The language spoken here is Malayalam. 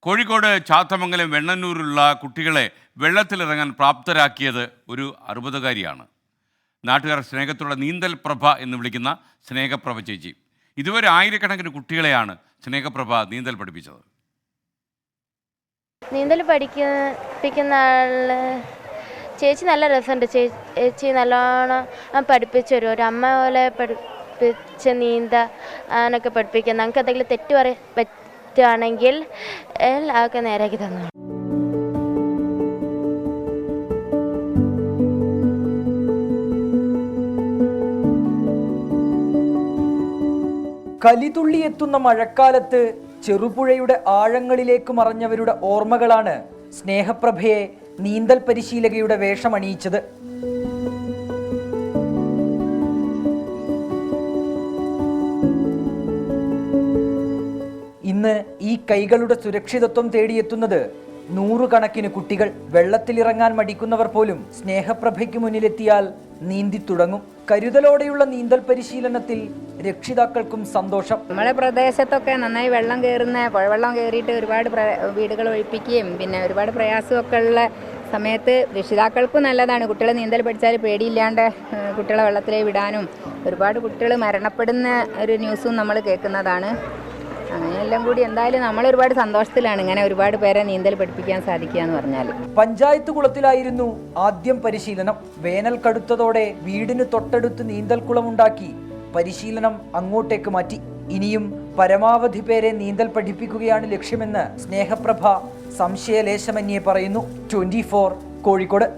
കോഴിക്കോട് ചാത്തമംഗലം വെണ്ണന്നൂരിലുള്ള കുട്ടികളെ വെള്ളത്തിലിറങ്ങാൻ പ്രാപ്തരാക്കിയത് ഒരു 60-കാരിയാണ്. നാട്ടുകാർ സ്നേഹത്തോടെ നീന്തൽ പ്രഭ എന്ന് വിളിക്കുന്ന സ്നേഹപ്രഭ ചേച്ചി. ഇതുവരെ ആയിരക്കണക്കിന് കുട്ടികളെയാണ് സ്നേഹപ്രഭ നീന്തൽ പഠിപ്പിച്ചത്. നീന്തൽ പഠിപ്പിക്കുന്ന ചേച്ചി നല്ല രസമുണ്ട്. ചേച്ചി നല്ലോണം പഠിപ്പിച്ചു തരും. ഒരു അമ്മ പോലെ പഠിപ്പിച്ച് നീന്താനൊക്കെ പഠിപ്പിക്കുക. നമുക്ക് എന്തെങ്കിലും തെറ്റ് പറ്റുകയാണെങ്കിൽ അതൊക്കെ നേരാക്കി തന്നു. കലിതുള്ളി എത്തുന്ന മഴക്കാലത്ത് ചെറുപുഴയുടെ ആഴങ്ങളിലേക്ക് മറഞ്ഞവരുടെ ഓർമ്മകളാണ് സ്നേഹപ്രഭയെ നീന്തൽ പരിശീലകയുടെ വേഷമണിയിച്ചത്. ഇന്ന് ഈ കൈകളുടെ സുരക്ഷിതത്വം തേടിയെത്തുന്നത് നൂറുകണക്കിന് കുട്ടികൾ. വെള്ളത്തിലിറങ്ങാൻ മടിക്കുന്നവർ പോലും സ്നേഹപ്രഭയ്ക്ക് മുന്നിലെത്തിയാൽ നീന്തി തുടങ്ങും. കരുതലോടെയുള്ള നീന്തൽ പരിശീലനത്തിൽ രക്ഷിതാക്കൾക്കും സന്തോഷം. നമ്മളെ പ്രദേശത്തൊക്കെ നന്നായി വെള്ളം കയറുന്ന പുഴവെള്ളം കയറിയിട്ട് ഒരുപാട് വീടുകൾ ഒഴിപ്പിക്കുകയും പിന്നെ ഒരുപാട് പ്രയാസമൊക്കെ ഉള്ള സമയത്ത് രക്ഷിതാക്കൾക്കും നല്ലതാണ്. കുട്ടികളെ നീന്തൽ പഠിച്ചാൽ പേടിയില്ലാണ്ട് കുട്ടികളെ വെള്ളത്തിലേക്ക് വിടാനും. ഒരുപാട് കുട്ടികൾ മരണപ്പെടുന്ന ഒരു ന്യൂസും നമ്മൾ കേൾക്കുന്നതാണ്. അങ്ങനെയെല്ലാം കൂടി എന്തായാലും നമ്മൾ ഒരുപാട് സന്തോഷത്തിലാണ് ഇങ്ങനെ ഒരുപാട് പേരെ നീന്തൽ പഠിപ്പിക്കാൻ സാധിക്കുക എന്ന് പറഞ്ഞാൽ. പഞ്ചായത്ത് കുളത്തിലായിരുന്നു ആദ്യം പരിശീലനം. വേനൽ കടുത്തതോടെ വീടിന് തൊട്ടടുത്ത് നീന്തൽക്കുളമുണ്ടാക്കി പരിശീലനം അങ്ങോട്ടേക്ക് മാറ്റി. ഇനിയും പരമാവധി പേരെ നീന്തൽ പഠിപ്പിക്കുകയാണ് ലക്ഷ്യമെന്ന് സ്നേഹപ്രഭ സംശയലേശമന്യേ പറയുന്നു. 24 കോഴിക്കോട്.